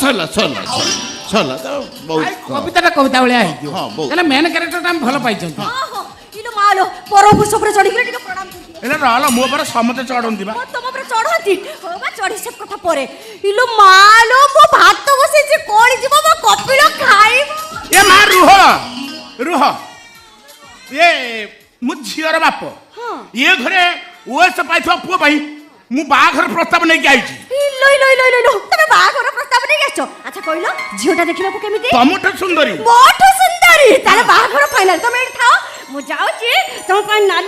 सरला सरला सरला बहुत कविता कविता भाया है main character हम भल पाई इलो मालो परभु सपरे चढ़ी के टिके प्रणाम एला रहला मो पर समते चढ़ंती बा तुम पर चढ़ंती होबा चढ़ी सब कथा परे इलो मालो मो भात बसे जे कोड़ी जीव मो कपिलो खाइब ए मा रुह रुह ये मु झियर बाप ये घरे ओएस पाइथवा पुओ भाई मु बाघर प्रस्ताव नै के आइची इलो इलो इलो इलो तमे बाघर प्रस्ताव नै गेछो अच्छा कहिलो झियोटा देखिला को केमिति टमाटो सुंदरी बहुत सुंदरी ताले बाघर फाइनल तमे एठी थाओ मु जाउची तुम पर